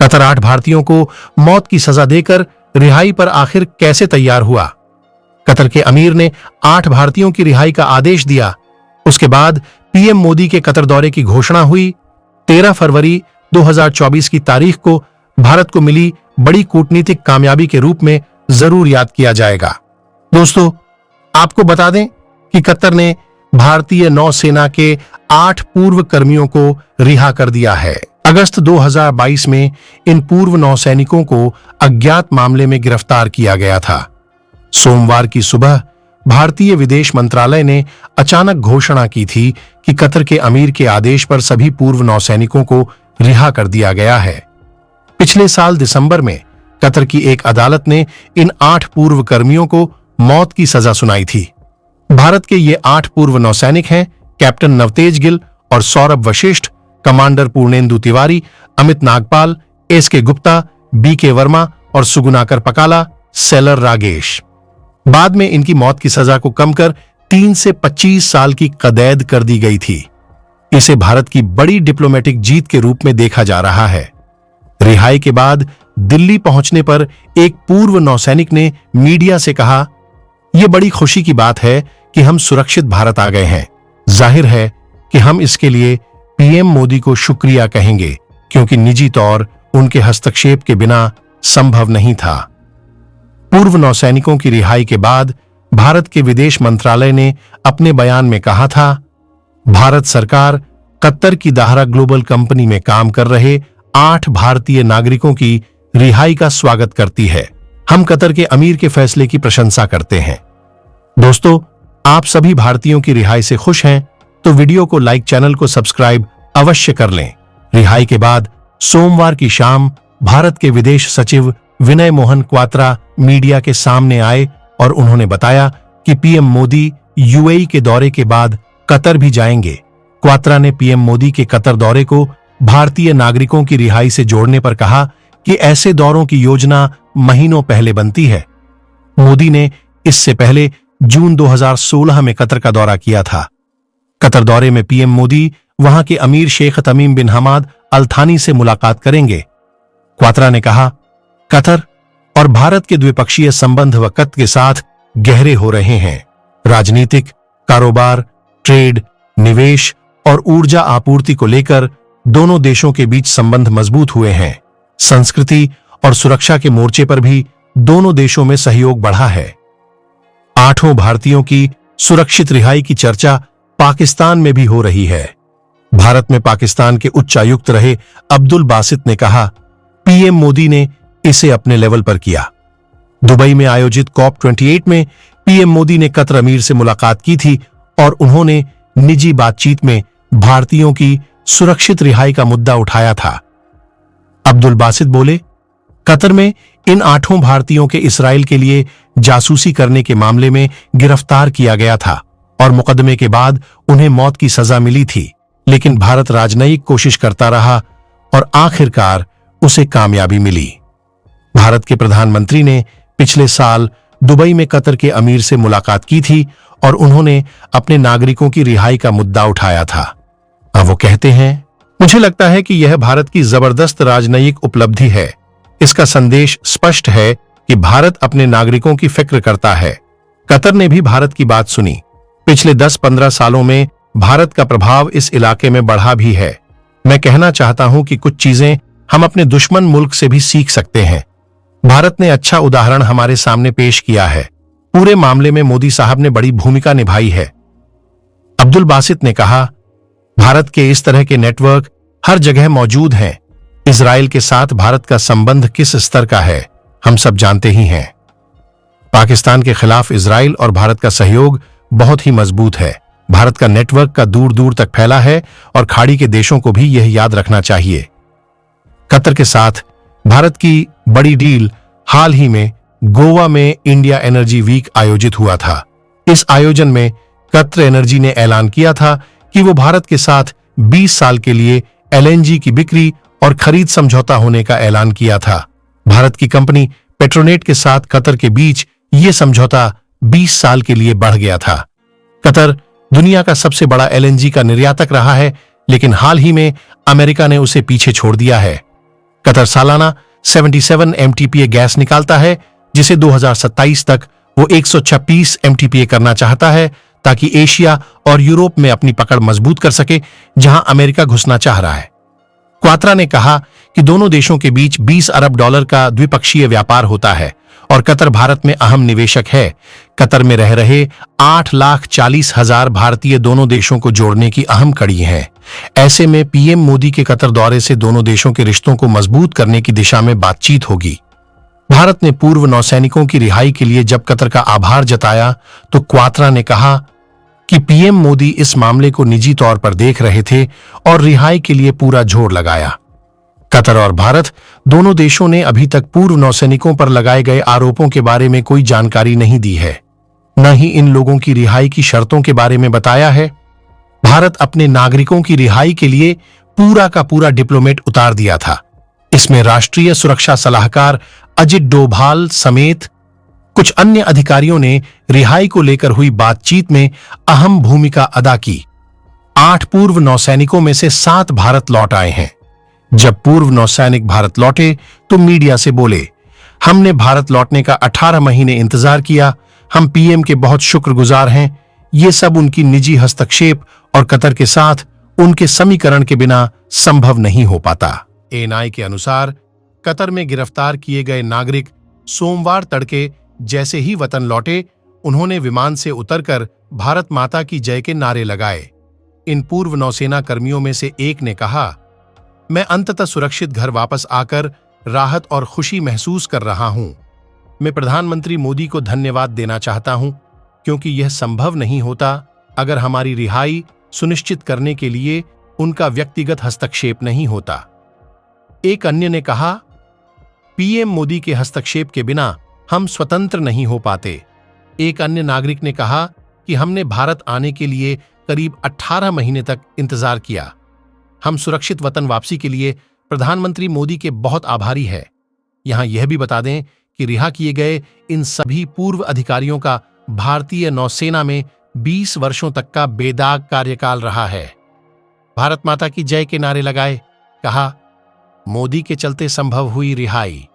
Qatar 8 भारतीयों को मौत की सजा देकर रिहाई पर आखिर कैसे तैयार हुआ? कतर के अमीर ने 8 भारतीयों की रिहाई का आदेश दिया। उसके बाद पीएम मोदी के कतर दौरे की घोषणा हुई। 13 फरवरी 2024 की तारीख को भारत को मिली बड़ी कूटनीतिक कामयाबी के रूप में जरूर याद किया जाएगा। दोस्तों, आपको बता दें कि कतर ने भारतीय नौसेना के 8 पूर्व कर्मियों को रिहा कर दिया है। अगस्त 2022 में इन पूर्व नौसैनिकों को अज्ञात मामले में गिरफ्तार किया गया था। सोमवार की सुबह भारतीय विदेश मंत्रालय ने अचानक घोषणा की थी कि कतर के अमीर के आदेश पर सभी पूर्व नौसैनिकों को रिहा कर दिया गया है। पिछले साल दिसंबर में कतर की एक अदालत ने इन 8 पूर्व कर्मियों को मौत की सजा सुनाई थी। भारत के ये 8 पूर्व नौसैनिक हैं कैप्टन नवतेज गिल और Saurabh Vashishtha, commander Purnendu Tiwari, Amit Nagpal, SK Gupta, BK Verma और सुगुनाकर पकाला, सेलर रागेश। बाद में इनकी मौत की सजा को कम कर 3 से 25 साल की कदैद कर दी गई थी। इसे भारत की बड़ी डिप्लोमेटिक जीत के रूप में देखा जा रहा है। रिहाई के बाद दिल्ली पहुंचने पर एक पूर्व नौसैनिक ने मीडिया से कहा, यह बड़ी खुशी की बात है कि हम सुरक्षित भारत आ गए हैं। जाहिर है कि हम इसके लिए पीएम मोदी को शुक्रिया कहेंगे, क्योंकि निजी तौर उनके हस्तक्षेप के बिना संभव नहीं था। पूर्व नौसैनिकों की रिहाई के बाद भारत के विदेश मंत्रालय ने अपने बयान में कहा था, भारत सरकार कतर की दाहरा ग्लोबल कंपनी में काम कर रहे 8 भारतीय नागरिकों की रिहाई का स्वागत करती है। हम कतर के अमीर के फैसले की प्रशंसा करते हैं। दोस्तों, आप सभी भारतीयों की रिहाई से खुश हैं तो वीडियो को लाइक, चैनल को सब्सक्राइब अवश्य कर लें। रिहाई के बाद सोमवार की शाम भारत के विदेश सचिव विनय मोहन क्वात्रा मीडिया के सामने आए और उन्होंने बताया कि पीएम मोदी यूएई के दौरे के बाद कतर भी जाएंगे। क्वात्रा ने पीएम मोदी के कतर दौरे को भारतीय नागरिकों की रिहाई से जोड़ने पर कहा कि ऐसे दौरों की योजना महीनों पहले बनती है। मोदी ने इससे पहले जून 2016 में कतर का दौरा किया था। कतर दौरे में पीएम मोदी वहां के अमीर शेख तमीम बिन हमाद अल थानी से मुलाकात करेंगे। क्वात्रा ने कहा, कतर और भारत के द्विपक्षीय संबंध वक्त के साथ गहरे हो रहे हैं। राजनीतिक, कारोबार, ट्रेड, निवेश और ऊर्जा आपूर्ति को लेकर दोनों देशों के बीच संबंध मजबूत हुए हैं। संस्कृति और सुरक्षा के मोर्चे पर भी दोनों देशों में सहयोग बढ़ा है। 8 भारतीयों की सुरक्षित रिहाई की चर्चा पाकिस्तान में भी हो रही है। भारत में पाकिस्तान के उच्चायुक्त रहे अब्दुल बासित ने कहा, पीएम मोदी ने इसे अपने लेवल पर किया। दुबई में आयोजित COP28 में पीएम मोदी ने कतर अमीर से मुलाकात की थी और उन्होंने निजी बातचीत में भारतीयों की सुरक्षित रिहाई का मुद्दा उठाया था। अब्दुल बासित बोले, कतर में इन 8 भारतीयों के इस्राएल के लिए जासूसी करने के मामले में गिरफ्तार किया गया था और मुकदमे के बाद उन्हें मौत की सजा मिली थी, लेकिन भारत राजनयिक कोशिश करता रहा और आखिरकार उसे कामयाबी मिली। भारत के प्रधानमंत्री ने पिछले साल दुबई में कतर के अमीर से मुलाकात की थी और उन्होंने अपने नागरिकों की रिहाई का मुद्दा उठाया था। अब वो कहते हैं, मुझे लगता है कि यह भारत की जबरदस्त राजनयिक उपलब्धि है। इसका संदेश स्पष्ट है कि भारत अपने नागरिकों की फिक्र करता है। कतर ने भी भारत की बात सुनी। पिछले 10-15 सालों में भारत का प्रभाव इस इलाके में बढ़ा भी है। मैं कहना चाहता हूं कि कुछ चीजें हम अपने दुश्मन मुल्क से भी सीख सकते हैं। भारत ने अच्छा उदाहरण हमारे सामने पेश किया है। पूरे मामले में मोदी साहब ने बड़ी भूमिका निभाई है। अब्दुल बासित ने कहा, भारत के इस तरह के नेटवर्क हर जगह मौजूद हैं। इजराइल के साथ भारत का संबंध किस स्तर का है, हम सब जानते ही हैं। पाकिस्तान के खिलाफ इजराइल और भारत का सहयोग बहुत ही मजबूत है। भारत का नेटवर्क का दूर दूर तक फैला है और खाड़ी के देशों को भी यह याद रखना चाहिए। कतर के साथ भारत की बड़ी डील हाल ही में गोवा में इंडिया एनर्जी वीक आयोजित हुआ था। इस आयोजन में कतर एनर्जी ने ऐलान किया था कि वो भारत के साथ 20 साल के लिए एलएनजी की बिक्री और खरीद समझौता होने का ऐलान किया था। भारत की कंपनी पेट्रोनेट के साथ कतर के बीच ये समझौता 20 साल के लिए बढ़ गया था। कतर दुनिया का सबसे बड़ा एलएनजी का निर्यातक रहा है, लेकिन हाल ही में अमेरिका ने उसे पीछे छोड़ दिया है। कतर सालाना 77 MTPA गैस निकालता है, जिसे 2027 तक वो 126 MTPA करना चाहता है, ताकि एशिया और यूरोप में अपनी पकड़ मजबूत कर सके, जहां अमेरिका घुसना चाह रहा है। क्वात्रा ने कहा कि दोनों देशों के बीच $20 अरब का द्विपक्षीय व्यापार होता है और कतर भारत में अहम निवेशक है। कतर में रह रहे 8,40,000 भारतीय दोनों देशों को जोड़ने की अहम कड़ी हैं। ऐसे में पीएम मोदी के कतर दौरे से दोनों देशों के रिश्तों को मजबूत करने की दिशा में बातचीत होगी। भारत ने पूर्व नौसैनिकों की रिहाई के लिए जब कतर का आभार जताया, तो क्वात्रा ने कहा कि पीएम मोदी इस मामले को निजी तौर पर देख रहे थे और रिहाई के लिए पूरा जोर लगाया। कतर और भारत दोनों देशों ने अभी तक पूर्व नौसैनिकों पर लगाए गए आरोपों के बारे में कोई जानकारी नहीं दी है, न ही इन लोगों की रिहाई की शर्तों के बारे में बताया है। भारत अपने नागरिकों की रिहाई के लिए पूरा का पूरा डिप्लोमेट उतार दिया था। इसमें राष्ट्रीय सुरक्षा सलाहकार अजित डोभाल समेत कुछ अन्य अधिकारियों ने रिहाई को लेकर हुई बातचीत में अहम भूमिका अदा की। 8 पूर्व नौसैनिकों में से 7 भारत लौट आए हैं। जब पूर्व नौसैनिक भारत लौटे तो मीडिया से बोले, हमने भारत लौटने का 18 महीने इंतजार किया, हम पीएम के बहुत शुक्रगुजार हैं। ये सब उनकी निजी हस्तक्षेप और कतर के साथ उनके समीकरण के बिना संभव नहीं हो पाता। एएनआई के अनुसार कतर में गिरफ्तार किए गए नागरिक सोमवार तड़के जैसे ही वतन लौटे, उन्होंने विमान से उतरकर भारत माता की जय के नारे लगाए। इन पूर्व नौसेना कर्मियों में से एक ने कहा, मैं अंततः सुरक्षित घर वापस आकर राहत और खुशी महसूस कर रहा हूं। मैं प्रधानमंत्री मोदी को धन्यवाद देना चाहता हूं, क्योंकि यह संभव नहीं होता अगर हमारी रिहाई सुनिश्चित करने के लिए उनका व्यक्तिगत हस्तक्षेप नहीं होता। एक अन्य ने कहा, पीएम मोदी के हस्तक्षेप के बिना हम स्वतंत्र नहीं हो पाते। एक अन्य नागरिक ने कहा कि हमने भारत आने के लिए करीब 18 महीने तक इंतजार किया। हम सुरक्षित वतन वापसी के लिए प्रधानमंत्री मोदी के बहुत आभारी हैं। यहां यह भी बता दें कि रिहा किए गए इन सभी पूर्व अधिकारियों का भारतीय नौसेना में 20 वर्षों तक का बेदाग कार्यकाल रहा है। भारत माता की जय के नारे लगाए, कहा, मोदी के चलते संभव हुई रिहाई।